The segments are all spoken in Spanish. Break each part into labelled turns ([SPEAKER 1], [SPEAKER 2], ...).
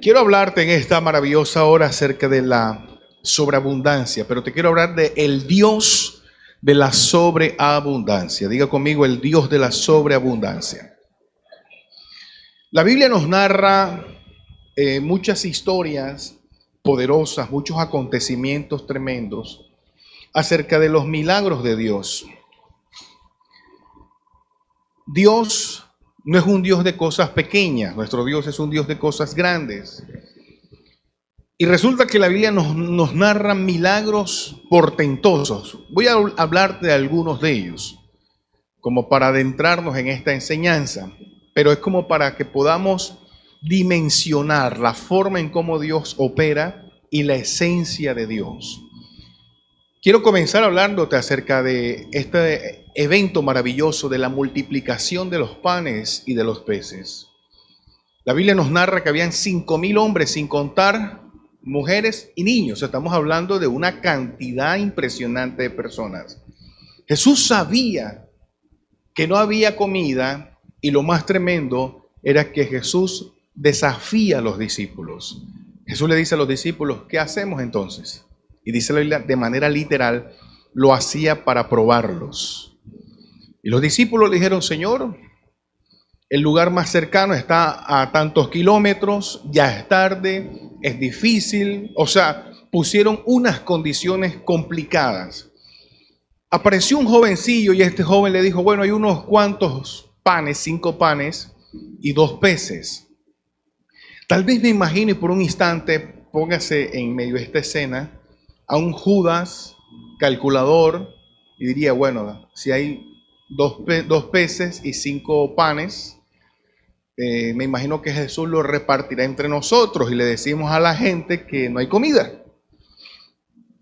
[SPEAKER 1] Quiero hablarte en esta maravillosa hora acerca de la sobreabundancia, pero te quiero hablar de el Dios de la sobreabundancia. Diga conmigo, el Dios de la sobreabundancia. La Biblia nos narra muchas historias poderosas, muchos acontecimientos tremendos acerca de los milagros de Dios. Dios no es un Dios de cosas pequeñas, nuestro Dios es un Dios de cosas grandes. Y resulta que la Biblia nos narra milagros portentosos. Voy a hablar de algunos de ellos, como para adentrarnos en esta enseñanza, pero es como para que podamos dimensionar la forma en cómo Dios opera y la esencia de Dios. Quiero comenzar hablándote acerca de este evento maravilloso de la multiplicación de los panes y de los peces. La Biblia nos narra que habían 5,000 hombres, sin contar mujeres y niños. Estamos hablando de una cantidad impresionante de personas. Jesús sabía que no había comida y lo más tremendo era que Jesús desafía a los discípulos. Jesús le dice a los discípulos, ¿qué hacemos entonces? Y dice la Biblia de manera literal, lo hacía para probarlos. Y los discípulos le dijeron, Señor, el lugar más cercano está a tantos kilómetros, ya es tarde, es difícil. O sea, pusieron unas condiciones complicadas. Apareció un jovencillo y este joven le dijo, bueno, hay unos cuantos panes, 5 panes y 2 peces. Tal vez me imagino y por un instante póngase en medio de esta escena a un Judas calculador y diría, bueno, si hay 2 peces y 5 panes, me imagino que Jesús lo repartirá entre nosotros y le decimos a la gente que no hay comida.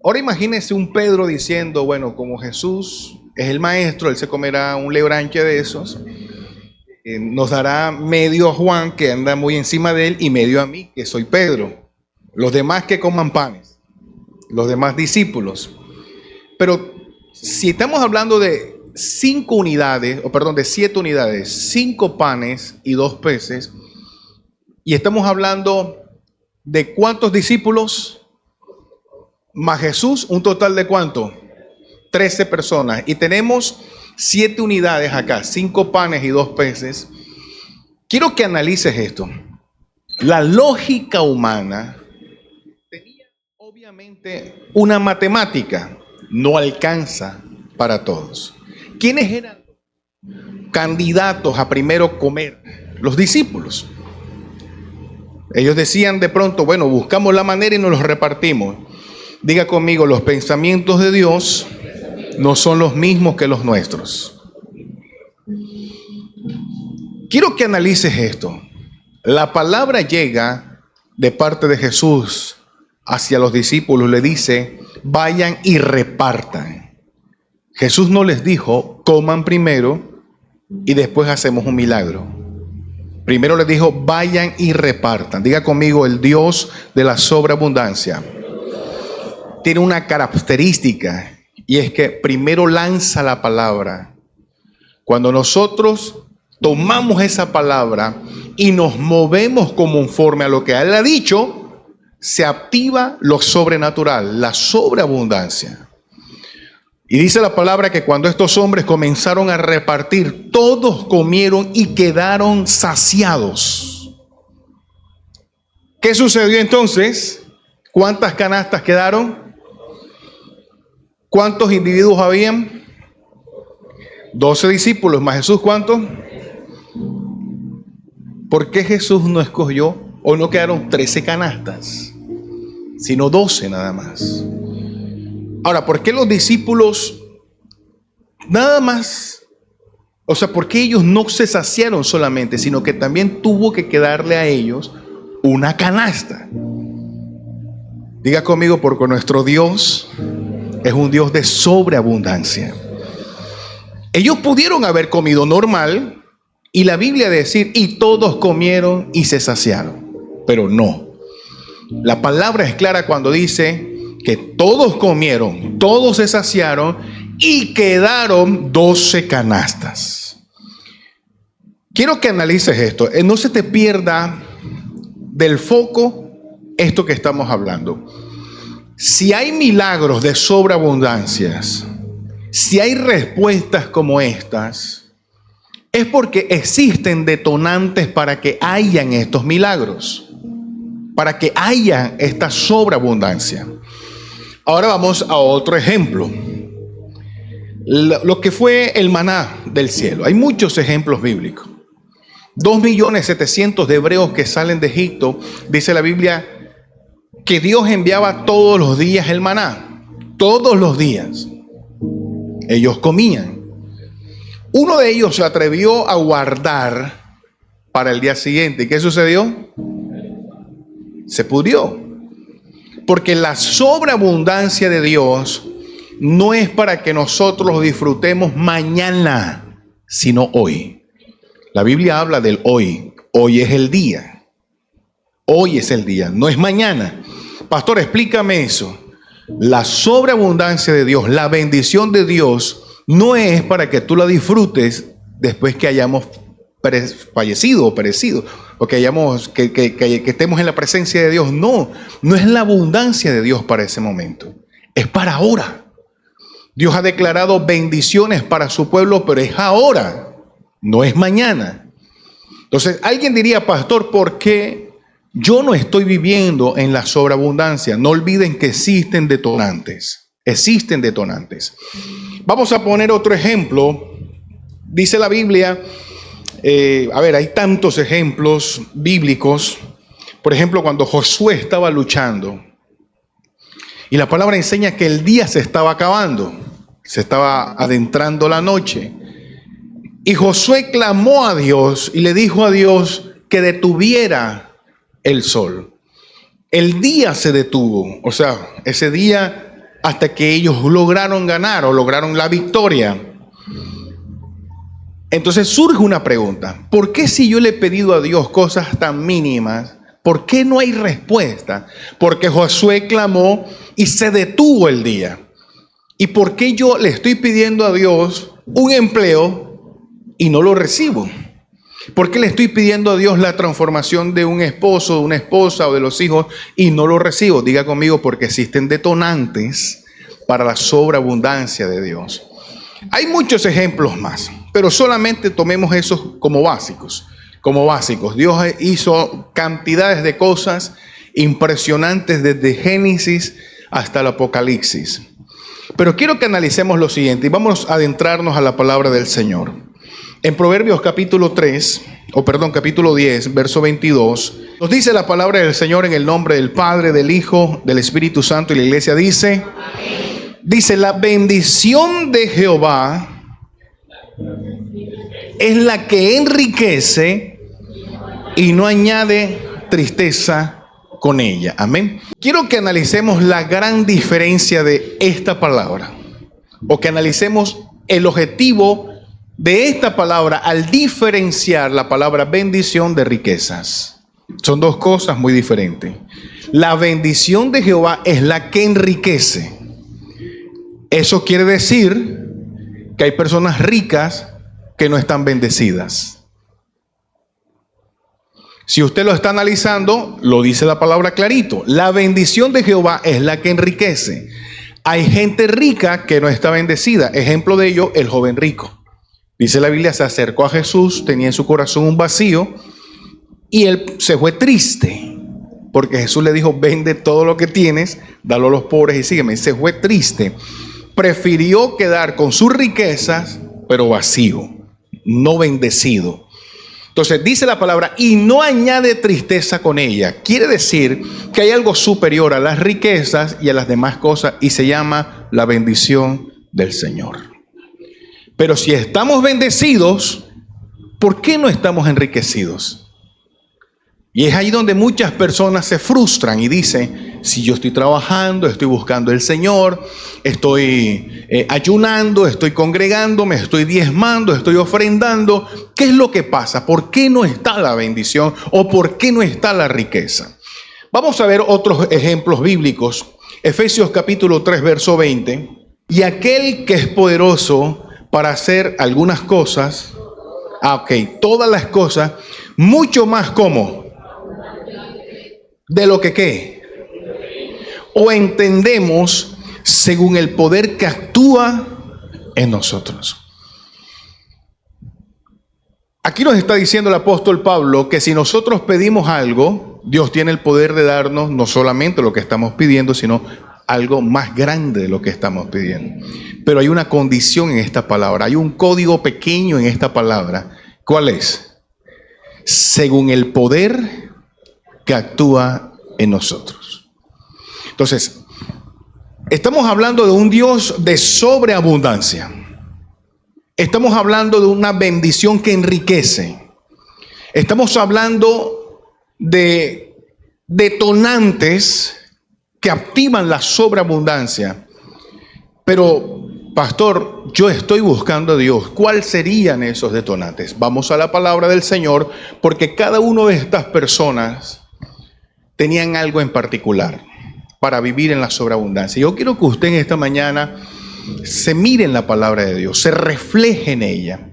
[SPEAKER 1] Ahora imagínese un Pedro diciendo, bueno, como Jesús es el maestro, él se comerá un lebranche de esos, nos dará medio a Juan, que anda muy encima de él, y medio a mí, que soy Pedro. Los demás que coman panes, los demás discípulos. Pero si estamos hablando de 5 unidades, o perdón, de 7 unidades, 5 panes y 2 peces, y estamos hablando de ¿cuántos discípulos? Más Jesús, un total de ¿cuánto? 13 personas. Y tenemos 7 unidades acá, 5 panes y 2 peces. Quiero que analices esto. La lógica humana tenía obviamente una matemática, no alcanza para todos. ¿Quiénes eran candidatos a primero comer? Los discípulos. Ellos decían de pronto, bueno, buscamos la manera y nos los repartimos. Diga conmigo, los pensamientos de Dios no son los mismos que los nuestros. Quiero que analices esto. La palabra llega de parte de Jesús hacia los discípulos, le dice, vayan y repartan. Jesús no les dijo, coman primero y después hacemos un milagro. Primero les dijo, vayan y repartan. Diga conmigo, el Dios de la sobreabundancia tiene una característica y es que primero lanza la palabra. Cuando nosotros tomamos esa palabra y nos movemos conforme a lo que Él ha dicho, se activa lo sobrenatural, la sobreabundancia. Y dice la palabra que cuando estos hombres comenzaron a repartir, todos comieron y quedaron saciados. ¿Qué sucedió entonces? ¿Cuántas canastas quedaron? ¿Cuántos individuos habían? 12 discípulos, más Jesús, ¿cuántos? ¿Por qué Jesús no escogió o no quedaron 13 canastas, sino 12 nada más? Ahora, ¿por qué los discípulos nada más? O sea, ¿por qué ellos no se saciaron solamente, sino que también tuvo que quedarle a ellos una canasta? Diga conmigo, porque nuestro Dios es un Dios de sobreabundancia. Ellos pudieron haber comido normal y la Biblia decir, y todos comieron y se saciaron, pero no. La palabra es clara cuando dice que todos comieron, todos se saciaron y quedaron 12 canastas. Quiero que analices esto. No se te pierda del foco esto que estamos hablando. Si hay milagros de sobreabundancias, si hay respuestas como estas, es porque existen detonantes para que hayan estos milagros, para que haya esta sobreabundancia. Ahora vamos a otro ejemplo. Lo que fue el maná del cielo. Hay muchos ejemplos bíblicos. 2.700.000 de hebreos que salen de Egipto, dice la Biblia, que Dios enviaba todos los días el maná. Todos los días. Ellos comían. Uno de ellos se atrevió a guardar para el día siguiente. ¿Y qué sucedió? Se pudrió. Porque la sobreabundancia de Dios no es para que nosotros lo disfrutemos mañana, sino hoy. La Biblia habla del hoy. Hoy es el día. Hoy es el día, no es mañana. Pastor, explícame eso. La sobreabundancia de Dios, la bendición de Dios, no es para que tú la disfrutes después que hayamos fallecido o perecido, o que estemos en la presencia de Dios. No es la abundancia de Dios para ese momento. Es para ahora. Dios ha declarado bendiciones para su pueblo, pero es ahora, no es mañana. Entonces, alguien diría, pastor, ¿por qué yo no estoy viviendo en la sobreabundancia? No olviden que existen detonantes. Existen detonantes. Vamos a poner otro ejemplo. Dice la Biblia, hay tantos ejemplos bíblicos. Por ejemplo, cuando Josué estaba luchando, y la palabra enseña que el día se estaba acabando, se estaba adentrando la noche. Y Josué clamó a Dios y le dijo a Dios que detuviera el sol. El día se detuvo, o sea, ese día hasta que ellos lograron ganar o lograron la victoria. Entonces surge una pregunta: ¿por qué si yo le he pedido a Dios cosas tan mínimas, por qué no hay respuesta? Porque Josué clamó y se detuvo el día. ¿Y por qué yo le estoy pidiendo a Dios un empleo y no lo recibo? ¿Por qué le estoy pidiendo a Dios la transformación de un esposo, de una esposa o de los hijos y no lo recibo? Diga conmigo, porque existen detonantes para la sobreabundancia de Dios. Hay muchos ejemplos más, pero solamente tomemos esos como básicos. Como básicos. Dios hizo cantidades de cosas impresionantes desde Génesis hasta el Apocalipsis. Pero quiero que analicemos lo siguiente y vamos a adentrarnos a la palabra del Señor. En Proverbios capítulo 10, verso 22, nos dice la palabra del Señor en el nombre del Padre, del Hijo, del Espíritu Santo, y la iglesia dice, amén. Dice, la bendición de Jehová es la que enriquece y no añade tristeza con ella. Amén. Quiero que analicemos la gran diferencia de esta palabra, o que analicemos el objetivo de esta palabra al diferenciar la palabra bendición de riquezas. Son dos cosas muy diferentes. La bendición de Jehová es la que enriquece. Eso quiere decir que hay personas ricas que no están bendecidas. Si usted lo está analizando, lo dice la palabra clarito. La bendición de Jehová es la que enriquece. Hay gente rica que no está bendecida. Ejemplo de ello, el joven rico. Dice la Biblia, se acercó a Jesús, tenía en su corazón un vacío y él se fue triste. Porque Jesús le dijo, vende todo lo que tienes, dalo a los pobres y sígueme. Se fue triste. Prefirió quedar con sus riquezas, pero vacío, no bendecido. Entonces dice la palabra, y no añade tristeza con ella. Quiere decir que hay algo superior a las riquezas y a las demás cosas, y se llama la bendición del Señor. Pero si estamos bendecidos, ¿por qué no estamos enriquecidos? Y es ahí donde muchas personas se frustran y dicen, si yo estoy trabajando, estoy buscando el Señor, estoy ayunando, estoy congregándome, estoy diezmando, estoy ofrendando, ¿qué es lo que pasa? ¿Por qué no está la bendición o por qué no está la riqueza? Vamos a ver otros ejemplos bíblicos. Efesios capítulo 3, verso 20. Y aquel que es poderoso para hacer algunas cosas, todas las cosas, mucho más como de lo que ¿qué? O entendemos según el poder que actúa en nosotros. Aquí nos está diciendo el apóstol Pablo que si nosotros pedimos algo, Dios tiene el poder de darnos no solamente lo que estamos pidiendo, sino algo más grande de lo que estamos pidiendo. Pero hay una condición en esta palabra, hay un código pequeño en esta palabra. ¿Cuál es? Según el poder que actúa en nosotros. Entonces, estamos hablando de un Dios de sobreabundancia. Estamos hablando de una bendición que enriquece. Estamos hablando de detonantes que activan la sobreabundancia. Pero, pastor, yo estoy buscando a Dios. ¿Cuáles serían esos detonantes? Vamos a la palabra del Señor, porque cada una de estas personas tenían algo en particular para vivir en la sobreabundancia. Yo quiero que usted en esta mañana se mire en la palabra de Dios, se refleje en ella,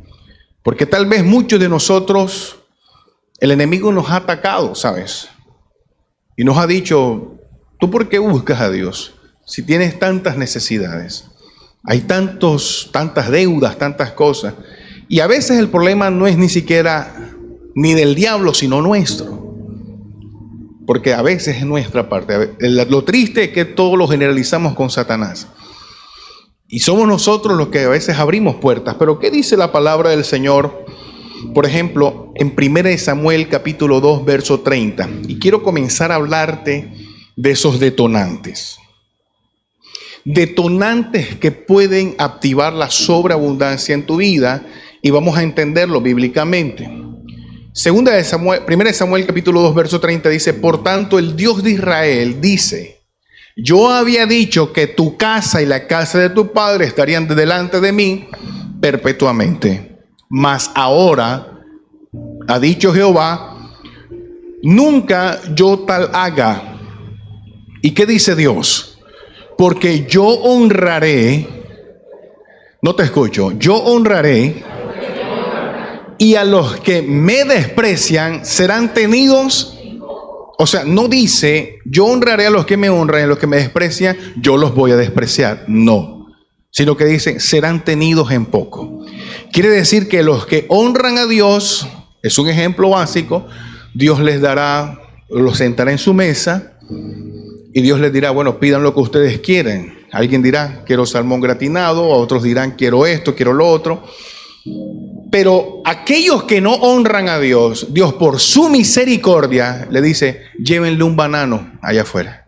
[SPEAKER 1] porque tal vez muchos de nosotros, el enemigo nos ha atacado, ¿sabes? Y nos ha dicho, ¿tú por qué buscas a Dios si tienes tantas necesidades? Hay tantas deudas, tantas cosas. Y a veces el problema no es ni siquiera ni del diablo, sino nuestro. Porque a veces es nuestra parte. Lo triste es que todo lo generalizamos con Satanás. Y somos nosotros los que a veces abrimos puertas. Pero ¿qué dice la palabra del Señor? Por ejemplo, en 1 Samuel capítulo 2, verso 30. Y quiero comenzar a hablarte de esos detonantes. Detonantes que pueden activar la sobreabundancia en tu vida. Y vamos a entenderlo bíblicamente. 1 Samuel capítulo 2, verso 30 dice, por tanto el Dios de Israel dice, yo había dicho que tu casa y la casa de tu padre estarían delante de mí perpetuamente. Mas ahora, ha dicho Jehová, nunca yo tal haga. ¿Y qué dice Dios? Porque yo honraré, no te escucho, yo honraré, y a los que me desprecian serán tenidos. O sea, no dice, yo honraré a los que me honran y a los que me desprecian, yo los voy a despreciar. No, sino que dice, serán tenidos en poco. Quiere decir que los que honran a Dios, es un ejemplo básico, Dios les dará, los sentará en su mesa y Dios les dirá, bueno, pidan lo que ustedes quieren. Alguien dirá, quiero salmón gratinado, otros dirán, quiero esto, quiero lo otro. Pero aquellos que no honran a Dios, Dios por su misericordia le dice, llévenle un banano allá afuera.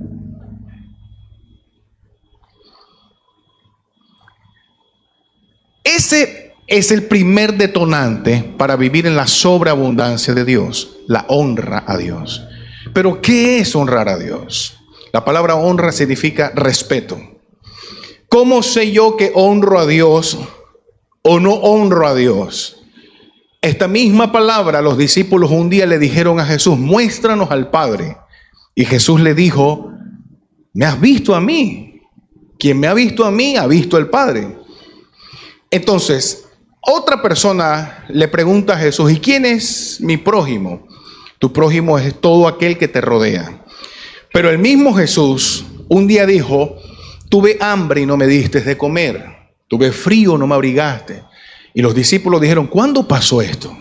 [SPEAKER 1] Ese es el primer detonante para vivir en la sobreabundancia de Dios, la honra a Dios. Pero ¿qué es honrar a Dios? La palabra honra significa respeto. ¿Cómo sé yo que honro a Dios o no honro a Dios? Esta misma palabra los discípulos un día le dijeron a Jesús, muéstranos al Padre. Y Jesús le dijo, ¿me has visto a mí? Quien me ha visto a mí, ha visto al Padre. Entonces, otra persona le pregunta a Jesús, ¿y quién es mi prójimo? Tu prójimo es todo aquel que te rodea. Pero el mismo Jesús un día dijo, tuve hambre y no me diste de comer. Tuve frío, no me abrigaste. Y los discípulos dijeron, ¿cuándo pasó esto?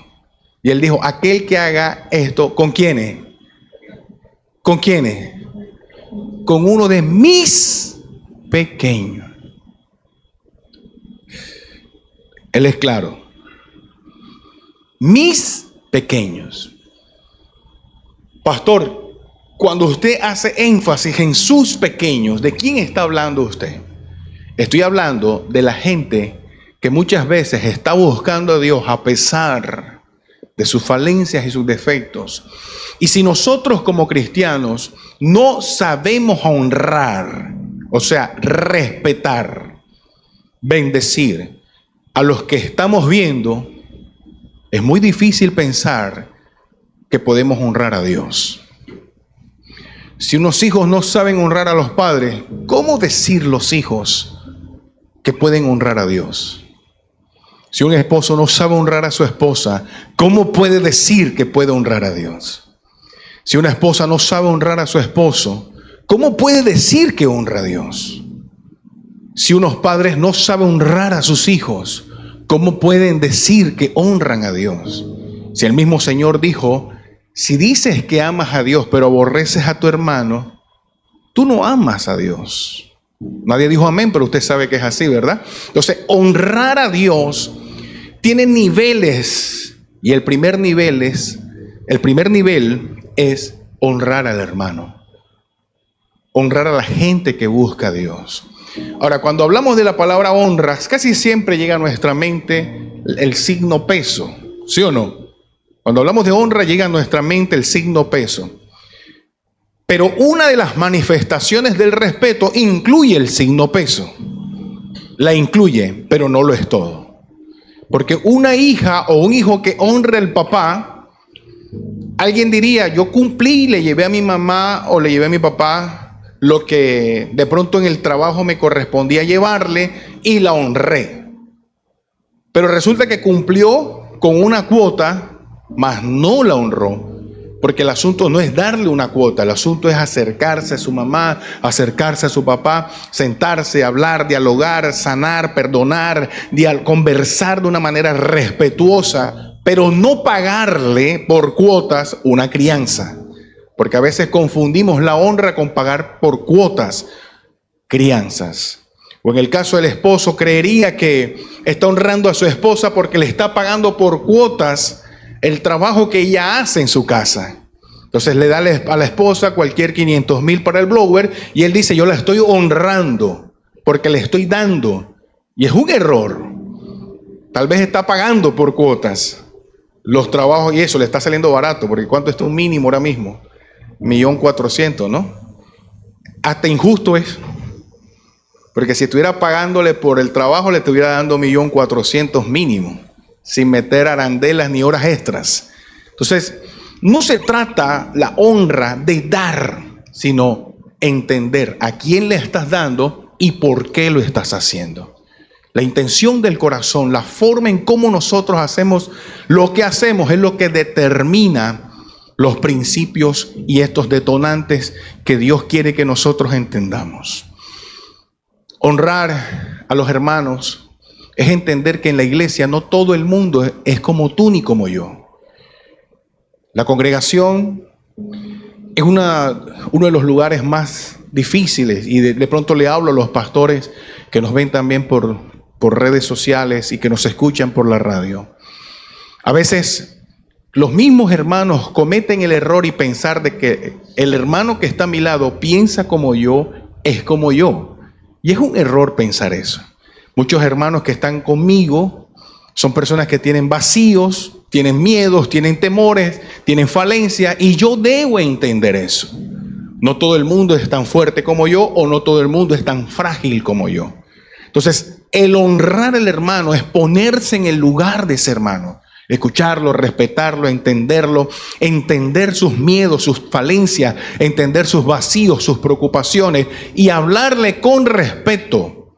[SPEAKER 1] Y él dijo, aquel que haga esto, ¿con quiénes? ¿Con quiénes? Con uno de mis pequeños. Él es claro. Mis pequeños. Pastor, cuando usted hace énfasis en sus pequeños, ¿de quién está hablando usted? Estoy hablando de la gente que muchas veces está buscando a Dios a pesar de sus falencias y sus defectos. Y si nosotros como cristianos no sabemos honrar, o sea, respetar, bendecir a los que estamos viendo, es muy difícil pensar que podemos honrar a Dios. Si unos hijos no saben honrar a los padres, ¿cómo decir los hijos que pueden honrar a Dios? Si un esposo no sabe honrar a su esposa, ¿cómo puede decir que puede honrar a Dios? Si una esposa no sabe honrar a su esposo, ¿cómo puede decir que honra a Dios? Si unos padres no saben honrar a sus hijos, ¿cómo pueden decir que honran a Dios? Si el mismo Señor dijo, si dices que amas a Dios pero aborreces a tu hermano, tú no amas a Dios. Nadie dijo amén, pero usted sabe que es así, ¿verdad? Entonces, honrar a Dios tiene niveles, y el primer nivel es honrar al hermano, honrar a la gente que busca a Dios. Ahora, cuando hablamos de la palabra honras, casi siempre llega a nuestra mente el signo peso, ¿sí o no? Cuando hablamos de honra llega a nuestra mente el signo peso. Pero una de las manifestaciones del respeto incluye el signo peso. La incluye, pero no lo es todo. Porque una hija o un hijo que honre al papá, alguien diría, yo cumplí, le llevé a mi mamá o le llevé a mi papá lo que de pronto en el trabajo me correspondía llevarle y la honré. Pero resulta que cumplió con una cuota, mas no la honró. Porque el asunto no es darle una cuota, el asunto es acercarse a su mamá, acercarse a su papá, sentarse, hablar, dialogar, sanar, perdonar, conversar de una manera respetuosa, pero no pagarle por cuotas una crianza. Porque a veces confundimos la honra con pagar por cuotas crianzas. O en el caso del esposo, creería que está honrando a su esposa porque le está pagando por cuotas el trabajo que ella hace en su casa. Entonces le da a la esposa cualquier 500,000 para el blower y él dice, yo la estoy honrando porque le estoy dando. Y es un error. Tal vez está pagando por cuotas los trabajos y eso le está saliendo barato, porque ¿cuánto está un mínimo ahora mismo? 1.400.000, ¿no? Hasta injusto es. Porque si estuviera pagándole por el trabajo, le estuviera dando 1.400.000 mínimo, sin meter arandelas ni horas extras. Entonces, no se trata la honra de dar, sino entender a quién le estás dando y por qué lo estás haciendo. La intención del corazón, la forma en cómo nosotros hacemos lo que hacemos es lo que determina los principios y estos detonantes que Dios quiere que nosotros entendamos. Honrar a los hermanos es entender que en la iglesia no todo el mundo es como tú ni como yo. La congregación es uno de los lugares más difíciles y de pronto le hablo a los pastores que nos ven también por redes sociales y que nos escuchan por la radio. A veces los mismos hermanos cometen el error y pensar de que el hermano que está a mi lado piensa como yo, es como yo. Y es un error pensar eso. Muchos hermanos que están conmigo son personas que tienen vacíos, tienen miedos, tienen temores, tienen falencias y yo debo entender eso. No todo el mundo es tan fuerte como yo o no todo el mundo es tan frágil como yo. Entonces, el honrar al hermano es ponerse en el lugar de ese hermano. Escucharlo, respetarlo, entenderlo, entender sus miedos, sus falencias, entender sus vacíos, sus preocupaciones y hablarle con respeto.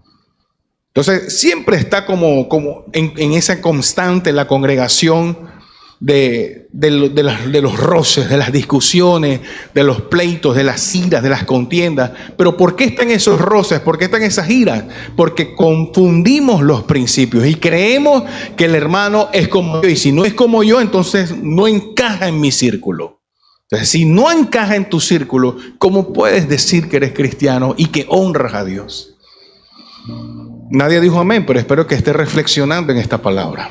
[SPEAKER 1] Entonces, siempre está como en esa constante la congregación de los roces, de las discusiones, de los pleitos, de las iras, de las contiendas. Pero ¿por qué están esos roces? ¿Por qué están esas iras? Porque confundimos los principios y creemos que el hermano es como yo. Y si no es como yo, entonces no encaja en mi círculo. Entonces, si no encaja en tu círculo, ¿cómo puedes decir que eres cristiano y que honras a Dios? Nadie dijo amén, pero espero que esté reflexionando en esta palabra.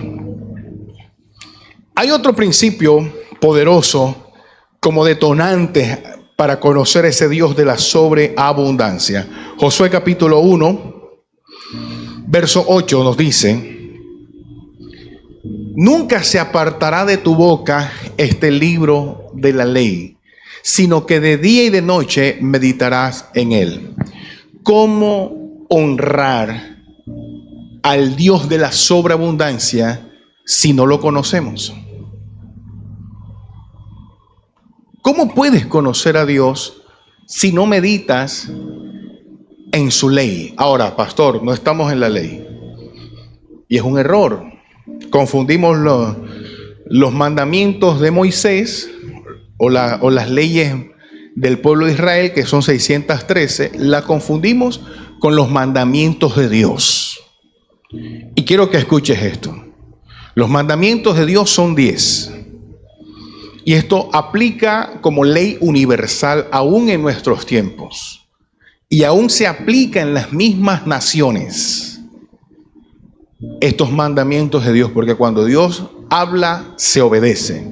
[SPEAKER 1] Hay otro principio poderoso como detonante para conocer ese Dios de la sobreabundancia. Josué capítulo 1, verso 8 nos dice: nunca se apartará de tu boca este libro de la ley, sino que de día y de noche meditarás en él. ¿Cómo honrar al Dios de la sobreabundancia si no lo conocemos? ¿Cómo puedes conocer a Dios si no meditas en su ley? Ahora, pastor, no estamos en la ley. Y es un error. Confundimos los mandamientos de Moisés, o las leyes del pueblo de Israel, que son 613, la confundimos con los mandamientos de Dios. Y quiero que escuches esto. Los mandamientos de Dios son 10. Y esto aplica como ley universal aún en nuestros tiempos. Y aún se aplica en las mismas naciones. Estos mandamientos de Dios, porque cuando Dios habla, se obedece.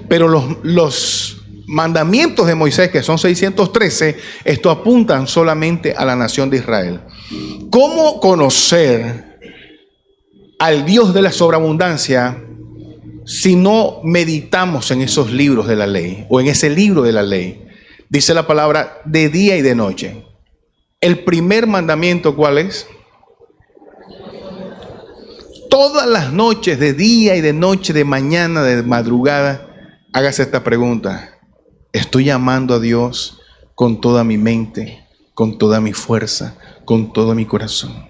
[SPEAKER 1] Pero los mandamientos de Moisés, que son 613, esto apuntan solamente a la nación de Israel. ¿Cómo conocer al Dios de la sobreabundancia si no meditamos en esos libros de la ley o en ese libro de la ley? Dice la palabra de día y de noche. El primer mandamiento, ¿cuál es? Todas las noches, de día y de noche, de mañana, de madrugada, hágase esta pregunta. ¿Estoy amando a Dios con toda mi mente, con toda mi fuerza, con todo mi corazón?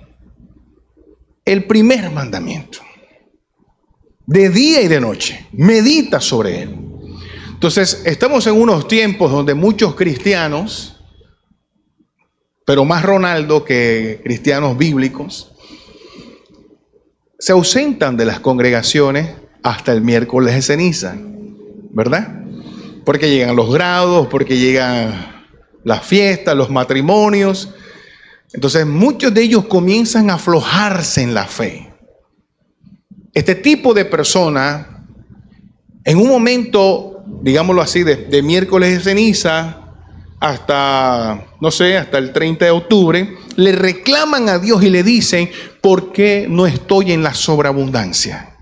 [SPEAKER 1] El primer mandamiento. De día y de noche. Medita sobre él. Entonces, estamos en unos tiempos donde muchos cristianos, pero más Ronaldo que cristianos bíblicos, se ausentan de las congregaciones hasta el miércoles de ceniza, ¿verdad? Porque llegan los grados, porque llegan las fiestas, los matrimonios. Entonces muchos de ellos comienzan a aflojarse en la fe. Este tipo de persona, en un momento, digámoslo así, de miércoles de ceniza hasta, no sé, hasta el 30 de octubre, le reclaman a Dios y le dicen: ¿por qué no estoy en la sobreabundancia?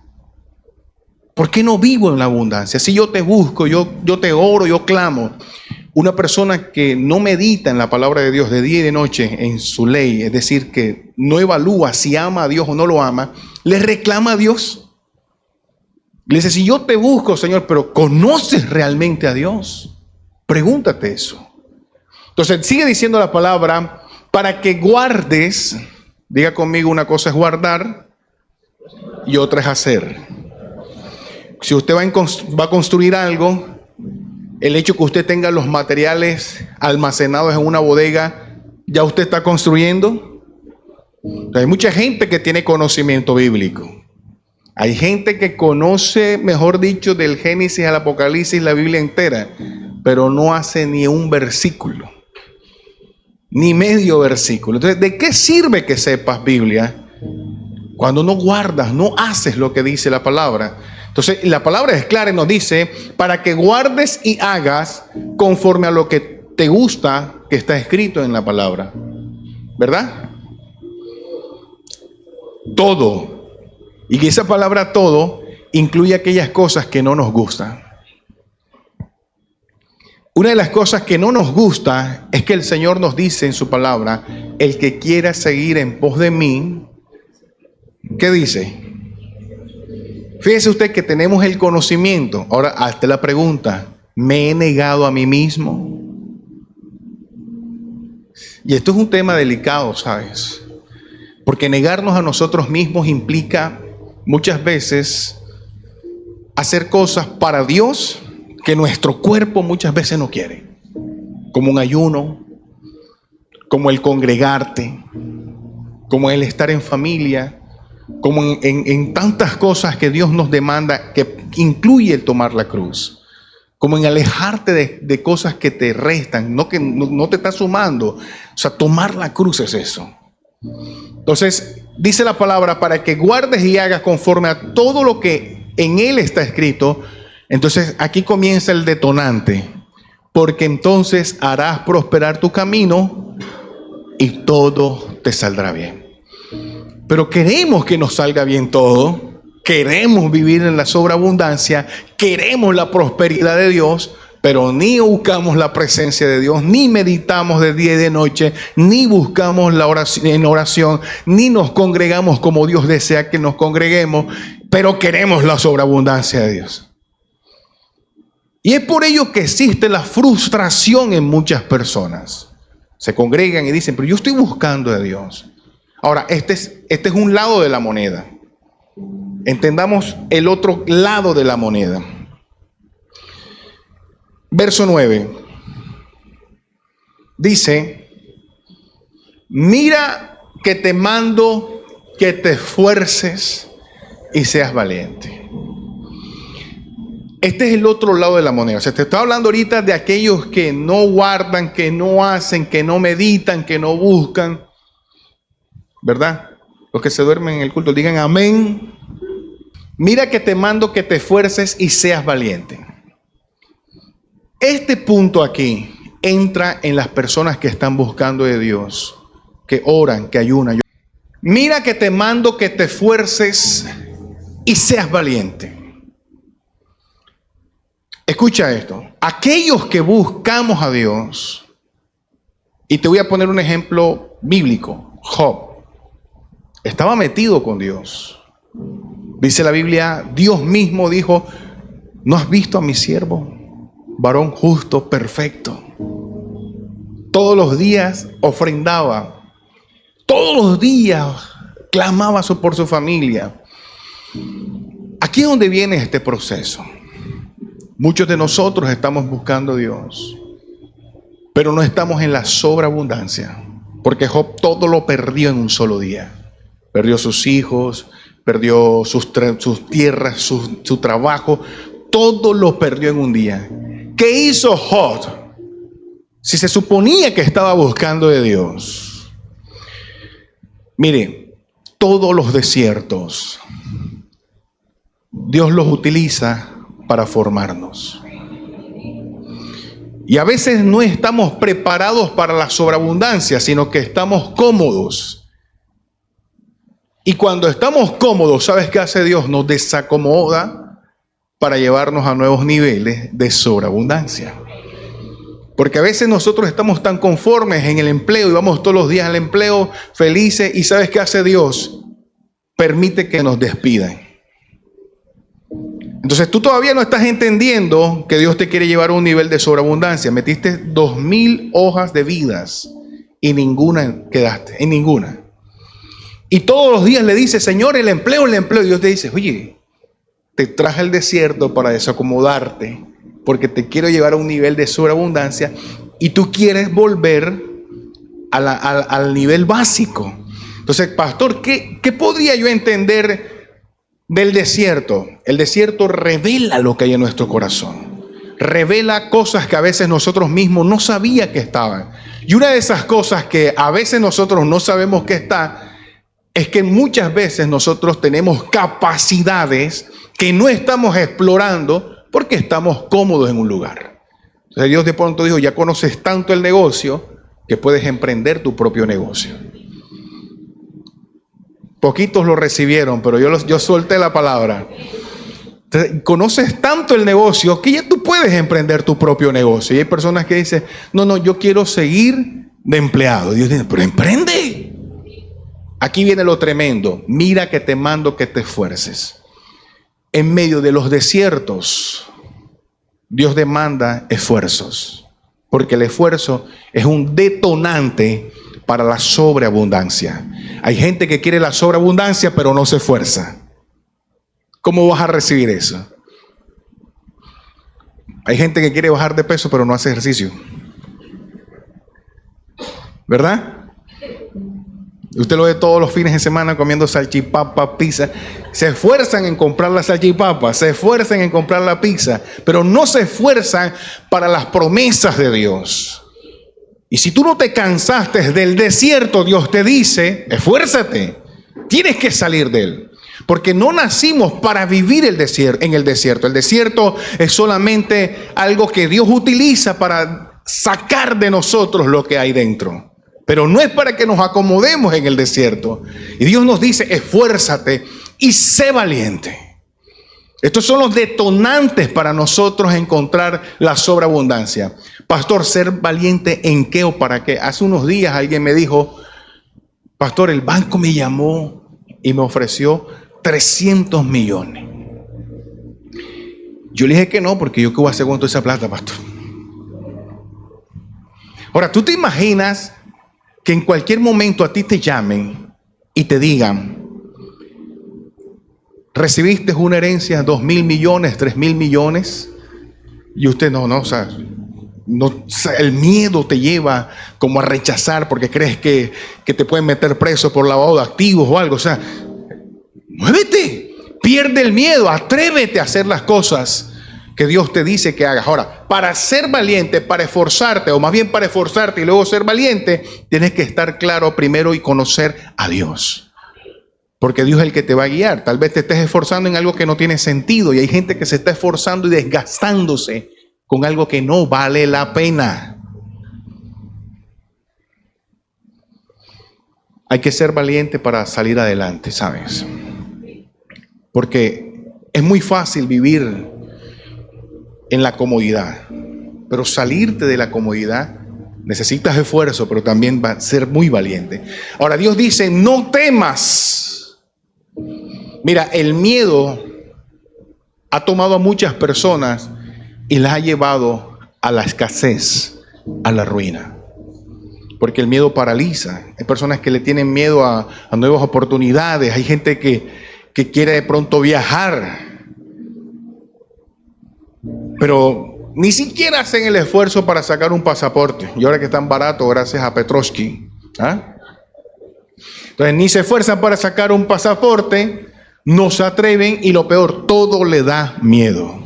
[SPEAKER 1] ¿Por qué no vivo en la abundancia? Si yo te busco, yo te oro, yo clamo. Una persona que no medita en la palabra de Dios de día y de noche, en su ley, es decir, que no evalúa si ama a Dios o no lo ama, le reclama a Dios. Le dice: si yo te busco, Señor, pero ¿conoces realmente a Dios? Pregúntate eso. Entonces sigue diciendo la palabra, para que guardes, diga conmigo, una cosa es guardar y otra es hacer. Si usted va a construir algo, el hecho que usted tenga los materiales almacenados en una bodega, ¿ya usted está construyendo? Hay mucha gente que tiene conocimiento bíblico. Hay gente que conoce, mejor dicho, del Génesis al Apocalipsis, la Biblia entera, pero no hace ni un versículo, ni medio versículo. Entonces, ¿de qué sirve que sepas Biblia cuando no guardas, no haces lo que dice la palabra? Entonces, la palabra es clara y nos dice: para que guardes y hagas conforme a lo que te gusta que está escrito en la palabra. ¿Verdad? Todo. Y que esa palabra todo incluye aquellas cosas que no nos gustan. Una de las cosas que no nos gusta es que el Señor nos dice en su palabra: el que quiera seguir en pos de mí, ¿qué dice? Fíjese usted que tenemos el conocimiento. Ahora hazte la pregunta: ¿me he negado a mí mismo? Y esto es un tema delicado, ¿sabes? Porque negarnos a nosotros mismos implica muchas veces hacer cosas para Dios que nuestro cuerpo muchas veces no quiere. Como un ayuno, como el congregarte, como el estar en familia, como en tantas cosas que Dios nos demanda, que incluye el tomar la cruz, como en alejarte de cosas que te restan, no que no te está sumando. O sea, tomar la cruz es eso. Entonces, dice la palabra: para que guardes y hagas conforme a todo lo que en él está escrito. Entonces, aquí comienza el detonante: porque entonces harás prosperar tu camino y todo te saldrá bien. Pero queremos que nos salga bien todo, queremos vivir en la sobreabundancia, queremos la prosperidad de Dios, pero ni buscamos la presencia de Dios, ni meditamos de día y de noche, ni buscamos la oración, en oración, ni nos congregamos como Dios desea que nos congreguemos, pero queremos la sobreabundancia de Dios. Y es por ello que existe la frustración en muchas personas. Se congregan y dicen: pero yo estoy buscando a Dios. Ahora, este es un lado de la moneda. Entendamos el otro lado de la moneda. verso 9. Dice: mira que te mando que te esfuerces y seas valiente. Este es el otro lado de la moneda. O sea, te estoy hablando ahorita de aquellos que no guardan, que no hacen, que no meditan, que no buscan. ¿Verdad? Los que se duermen en el culto, digan amén. Mira que te mando que te esfuerces y seas valiente. Este punto aquí entra en las personas que están buscando de Dios, que oran, que ayunan. Mira que te mando que te esfuerces y seas valiente. Escucha esto. Aquellos que buscamos a Dios, y te voy a poner un ejemplo bíblico. Job estaba metido con Dios. Dice la Biblia, Dios mismo dijo: ¿no has visto a mi siervo, varón justo, perfecto? Todos los días ofrendaba, todos los días clamaba por su familia. Aquí es donde viene este proceso. Muchos de nosotros estamos buscando a Dios, pero no estamos en la sobreabundancia, porque Job todo lo perdió en un solo día. Perdió sus hijos, perdió sus tierras, su trabajo, todo lo perdió en un día. ¿Qué hizo Job si se suponía que estaba buscando de Dios? Mire, todos los desiertos Dios los utiliza para formarnos. Y a veces no estamos preparados para la sobreabundancia, sino que estamos cómodos. Y cuando estamos cómodos, ¿sabes qué hace Dios? Nos desacomoda para llevarnos a nuevos niveles de sobreabundancia. Porque a veces nosotros estamos tan conformes en el empleo y vamos todos los días al empleo felices, y ¿sabes qué hace Dios? Permite que nos despidan. Entonces tú todavía no estás entendiendo que Dios te quiere llevar a un nivel de sobreabundancia. Metiste 2000 hojas de vidas y ninguna quedaste, en ninguna. Y todos los días le dices: Señor, el empleo. Y Dios te dice: oye, te traje al desierto para desacomodarte, porque te quiero llevar a un nivel de sobreabundancia, y tú quieres volver al nivel básico. Entonces, pastor, ¿qué podría yo entender del desierto? El desierto revela lo que hay en nuestro corazón. Revela cosas que a veces nosotros mismos no sabíamos que estaban. Y una de esas cosas que a veces nosotros no sabemos que está, es que muchas veces nosotros tenemos capacidades que no estamos explorando porque estamos cómodos en un lugar. Entonces Dios de pronto dijo: ya conoces tanto el negocio que puedes emprender tu propio negocio. Poquitos lo recibieron, pero yo solté la palabra. Entonces, conoces tanto el negocio que ya tú puedes emprender tu propio negocio. Y hay personas que dicen: no, yo quiero seguir de empleado. Dios dice: pero emprende. Aquí viene lo tremendo. Mira que te mando que te esfuerces. En medio de los desiertos, Dios demanda esfuerzos, porque el esfuerzo es un detonante para la sobreabundancia. Hay gente que quiere la sobreabundancia pero no se esfuerza. ¿Cómo vas a recibir eso? Hay gente que quiere bajar de peso pero no hace ejercicio, ¿verdad? Usted lo ve todos los fines de semana comiendo salchipapa, pizza. Se esfuerzan en comprar la salchipapa, se esfuerzan en comprar la pizza, pero no se esfuerzan para las promesas de Dios. Y si tú no te cansaste del desierto, Dios te dice: esfuérzate, tienes que salir de él. Porque no nacimos para vivir en el desierto. El desierto es solamente algo que Dios utiliza para sacar de nosotros lo que hay dentro. Pero no es para que nos acomodemos en el desierto. Y Dios nos dice: esfuérzate y sé valiente. Estos son los detonantes para nosotros encontrar la sobreabundancia. Pastor, ¿ser valiente en qué o para qué? Hace unos días alguien me dijo: pastor, el banco me llamó y me ofreció 300 millones. Yo le dije que no, porque yo qué voy a hacer con toda esa plata, pastor. Ahora, ¿tú te imaginas que en cualquier momento a ti te llamen y te digan: recibiste una herencia, 2.000 millones, 3.000 millones, Y usted no, o sea, no, el miedo te lleva como a rechazar porque crees que te pueden meter preso por lavado de activos o algo. O sea, muévete, pierde el miedo, atrévete a hacer las cosas que Dios te dice que hagas. Ahora, para ser valiente, para esforzarte, o más bien para esforzarte y luego ser valiente, tienes que estar claro primero y conocer a Dios. Porque Dios es el que te va a guiar. Tal vez te estés esforzando en algo que no tiene sentido y hay gente que se está esforzando y desgastándose con algo que no vale la pena. Hay que ser valiente para salir adelante, ¿sabes? Porque es muy fácil vivir en la comodidad, pero salirte de la comodidad necesitas esfuerzo, pero también va a ser muy valiente. Ahora Dios dice, no temas. Mira, el miedo ha tomado a muchas personas y las ha llevado a la escasez, a la ruina. Porque el miedo paraliza. Hay personas que le tienen miedo a nuevas oportunidades. Hay gente que quiere de pronto viajar, pero ni siquiera hacen el esfuerzo para sacar un pasaporte. Y ahora que están baratos gracias a Petrovsky. Entonces ni se esfuerzan para sacar un pasaporte, no se atreven y lo peor, todo le da miedo.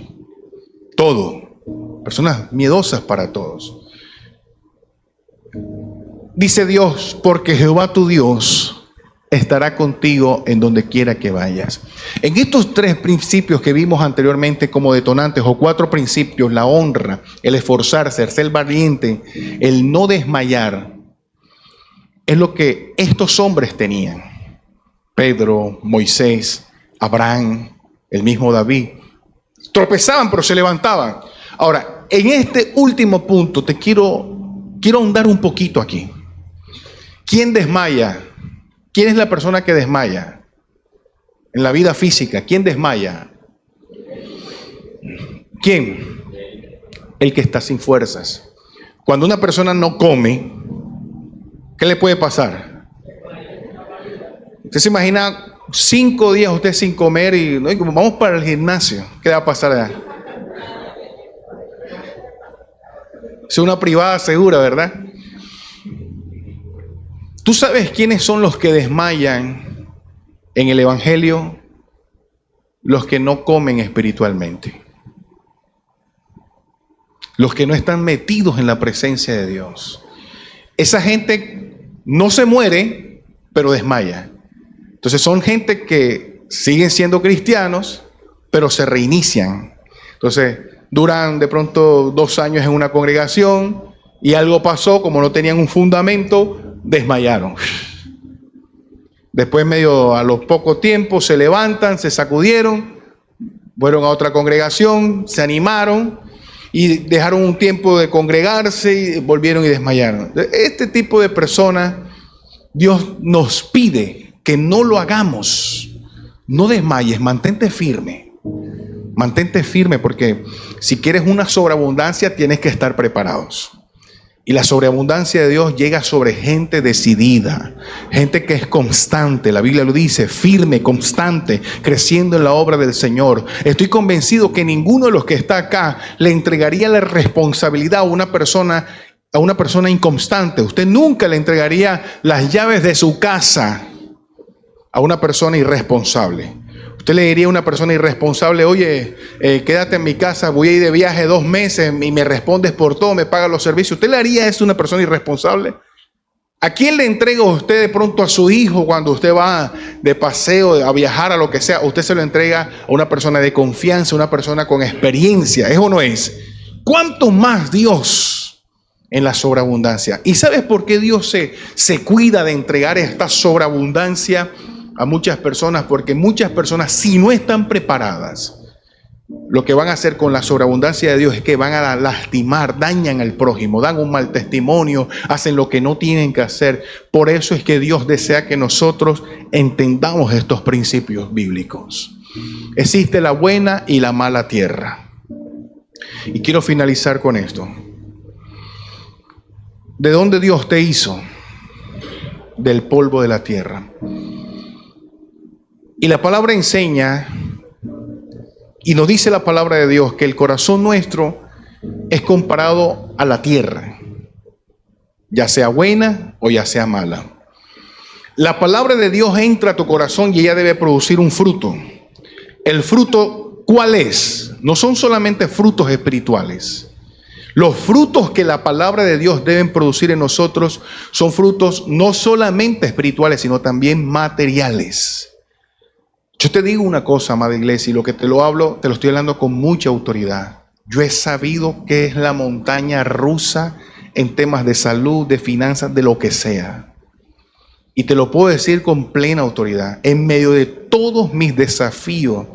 [SPEAKER 1] Todo. Personas miedosas para todos. Dice Dios, porque Jehová tu Dios estará contigo en donde quiera que vayas. En estos 3 principios que vimos anteriormente como detonantes, o 4 principios, la honra, el esforzarse, el ser valiente, el no desmayar, es lo que estos hombres tenían. Pedro, Moisés, Abraham, el mismo David. Tropezaban pero se levantaban. Ahora, en este último punto te quiero ahondar un poquito aquí. ¿Quién desmaya? ¿Quién es la persona que desmaya? En la vida física, ¿quién desmaya? ¿Quién? El que está sin fuerzas. Cuando una persona no come, ¿qué le puede pasar? Usted se imagina 5 días usted sin comer y ¿no? Como vamos para el gimnasio, ¿qué va a pasar allá? Es una privada segura, ¿verdad? ¿Tú sabes quiénes son los que desmayan en el Evangelio? Los que no comen espiritualmente. Los que no están metidos en la presencia de Dios. Esa gente no se muere, pero desmaya. Entonces son gente que siguen siendo cristianos, pero se reinician. Entonces duran de pronto 2 años en una congregación y algo pasó, como no tenían un fundamento, desmayaron. Después a los pocos tiempos se levantan, se sacudieron, fueron a otra congregación, se animaron y dejaron un tiempo de congregarse y volvieron y desmayaron. Este tipo de personas, Dios nos pide que no lo hagamos. No desmayes, mantente firme. Mantente firme porque si quieres una sobreabundancia tienes que estar preparados. Y la sobreabundancia de Dios llega sobre gente decidida, gente que es constante. La Biblia lo dice, firme, constante, creciendo en la obra del Señor. Estoy convencido que ninguno de los que está acá le entregaría la responsabilidad a una persona inconstante. Usted nunca le entregaría las llaves de su casa a una persona irresponsable. Usted le diría a una persona irresponsable, oye, quédate en mi casa, voy a ir de viaje 2 meses y me respondes por todo, me pagas los servicios. ¿Usted le haría eso a una persona irresponsable? ¿A quién le entrega usted de pronto a su hijo cuando usted va de paseo, a viajar, a lo que sea? Usted se lo entrega a una persona de confianza, una persona con experiencia. ¿Es o no es? ¿Cuánto más Dios en la sobreabundancia? ¿Y sabes por qué Dios se cuida de entregar esta sobreabundancia a muchas personas? Porque muchas personas, si no están preparadas, lo que van a hacer con la sobreabundancia de Dios es que van a lastimar, dañan al prójimo, dan un mal testimonio, hacen lo que no tienen que hacer. Por eso es que Dios desea que nosotros entendamos estos principios bíblicos. Existe la buena y la mala tierra. Y quiero finalizar con esto. ¿De dónde Dios te hizo? Del polvo de la tierra. Y la palabra enseña, y nos dice la palabra de Dios, que el corazón nuestro es comparado a la tierra, ya sea buena o ya sea mala. La palabra de Dios entra a tu corazón y ella debe producir un fruto. El fruto, ¿cuál es? No son solamente frutos espirituales. Los frutos que la palabra de Dios deben producir en nosotros son frutos no solamente espirituales, sino también materiales. Yo te digo una cosa, amada iglesia, y lo que te lo estoy hablando con mucha autoridad. Yo he sabido qué es la montaña rusa en temas de salud, de finanzas, de lo que sea. Y te lo puedo decir con plena autoridad. En medio de todos mis desafíos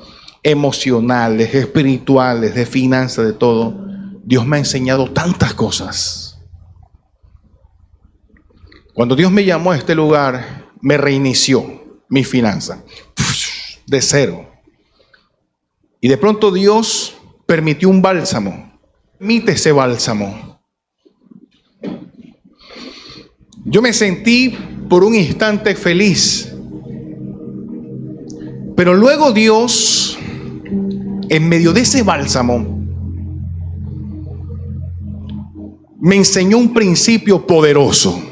[SPEAKER 1] emocionales, espirituales, de finanzas, de todo, Dios me ha enseñado tantas cosas. Cuando Dios me llamó a este lugar, me reinició mi finanza de cero. Y de pronto Dios permitió un bálsamo. Permite ese bálsamo. Yo me sentí por un instante feliz. Pero luego Dios, en medio de ese bálsamo, me enseñó un principio poderoso.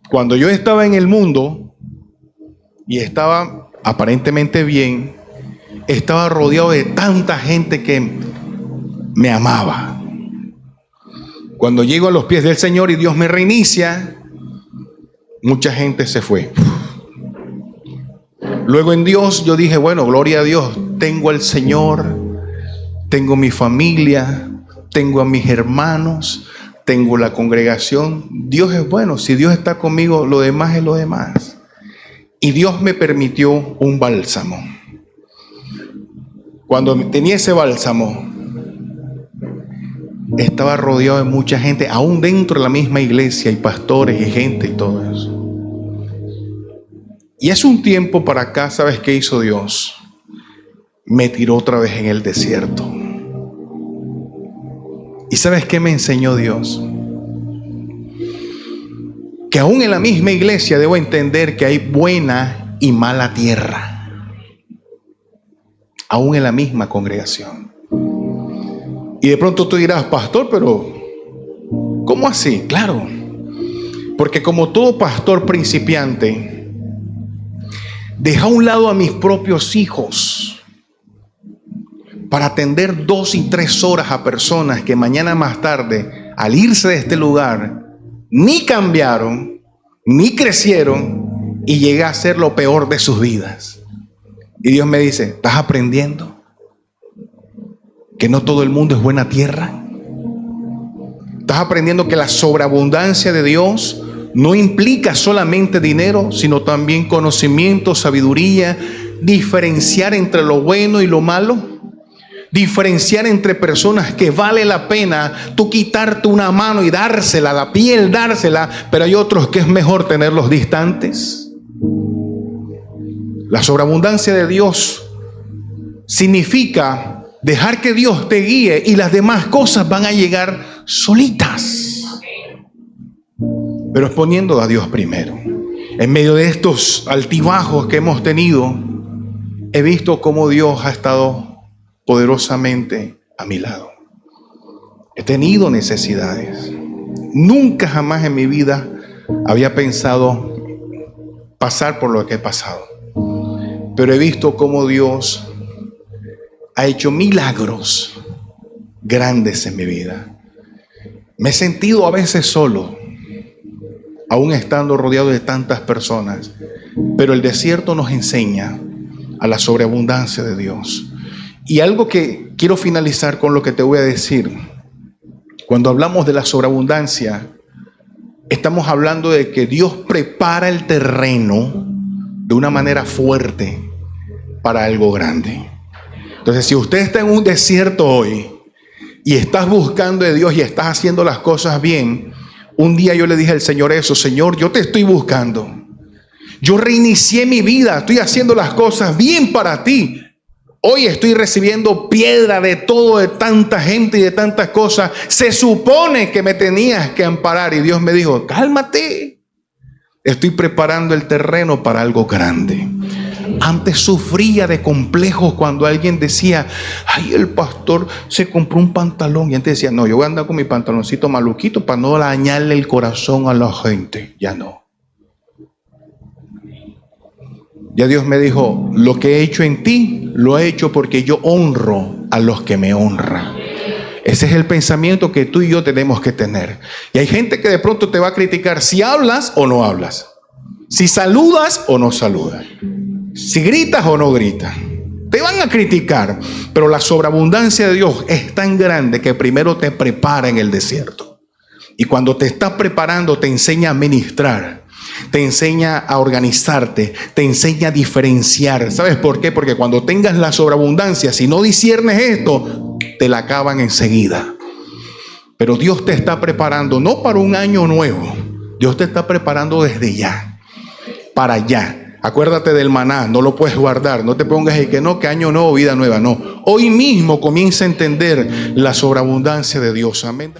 [SPEAKER 1] Cuando yo estaba en el mundo y estaba aparentemente bien, estaba rodeado de tanta gente que me amaba. Cuando llego a los pies del Señor y Dios me reinicia, mucha gente se fue. Luego en Dios yo dije, bueno, gloria a Dios, tengo al Señor, tengo mi familia, tengo a mis hermanos, tengo la congregación. Dios es bueno, si Dios está conmigo, lo demás es lo demás. Y Dios me permitió un bálsamo. Cuando tenía ese bálsamo, estaba rodeado de mucha gente, aún dentro de la misma iglesia, y pastores y gente y todo eso. Y hace un tiempo para acá, ¿sabes qué hizo Dios? Me tiró otra vez en el desierto. ¿Y sabes qué me enseñó Dios? Que aún en la misma iglesia debo entender que hay buena y mala tierra. Aún en la misma congregación. Y de pronto tú dirás, pastor, pero ¿cómo así? Claro, porque como todo pastor principiante, deja a un lado a mis propios hijos para atender 2 y 3 horas a personas que mañana más tarde, al irse de este lugar, ni cambiaron, ni crecieron, y llegué a ser lo peor de sus vidas. Y Dios me dice, ¿estás aprendiendo que no todo el mundo es buena tierra? ¿Estás aprendiendo que la sobreabundancia de Dios no implica solamente dinero, sino también conocimiento, sabiduría, diferenciar entre lo bueno y lo malo? Diferenciar entre personas que vale la pena tú quitarte una mano y dársela, la piel dársela, pero hay otros que es mejor tenerlos distantes. La sobreabundancia de Dios significa dejar que Dios te guíe y las demás cosas van a llegar solitas. Pero es poniendo a Dios primero. En medio de estos altibajos que hemos tenido, he visto cómo Dios ha estado poderosamente a mi lado. He tenido necesidades. Nunca jamás en mi vida había pensado pasar por lo que he pasado. Pero he visto cómo Dios ha hecho milagros grandes en mi vida. Me he sentido a veces solo, aún estando rodeado de tantas personas. Pero el desierto nos enseña a la sobreabundancia de Dios. Y algo que quiero finalizar con lo que te voy a decir. Cuando hablamos de la sobreabundancia, estamos hablando de que Dios prepara el terreno de una manera fuerte para algo grande. Entonces, si usted está en un desierto hoy y estás buscando de Dios y estás haciendo las cosas bien, un día yo le dije al Señor eso: Señor, yo te estoy buscando. Yo reinicié mi vida, estoy haciendo las cosas bien para ti. Hoy estoy recibiendo piedra de todo, de tanta gente y de tantas cosas. Se supone que me tenías que amparar. Y Dios me dijo, cálmate. Estoy preparando el terreno para algo grande. Antes sufría de complejos cuando alguien decía, ay, el pastor se compró un pantalón. Y antes decía, no, yo voy a andar con mi pantaloncito maluquito para no dañarle el corazón a la gente. Ya no. Ya Dios me dijo, lo que he hecho en ti, lo he hecho porque yo honro a los que me honran. Ese es el pensamiento que tú y yo tenemos que tener. Y hay gente que de pronto te va a criticar si hablas o no hablas, si saludas o no saludas, si gritas o no gritas. Te van a criticar, pero la sobreabundancia de Dios es tan grande que primero te prepara en el desierto. Y cuando te estás preparando, te enseña a ministrar, te enseña a organizarte, te enseña a diferenciar. ¿Sabes por qué? Porque cuando tengas la sobreabundancia, si no disciernes esto, te la acaban enseguida. Pero Dios te está preparando no para un año nuevo. Dios te está preparando desde ya, para allá. Acuérdate del maná, no lo puedes guardar. No te pongas el que no, que año nuevo, vida nueva. No, hoy mismo comienza a entender la sobreabundancia de Dios. Amén.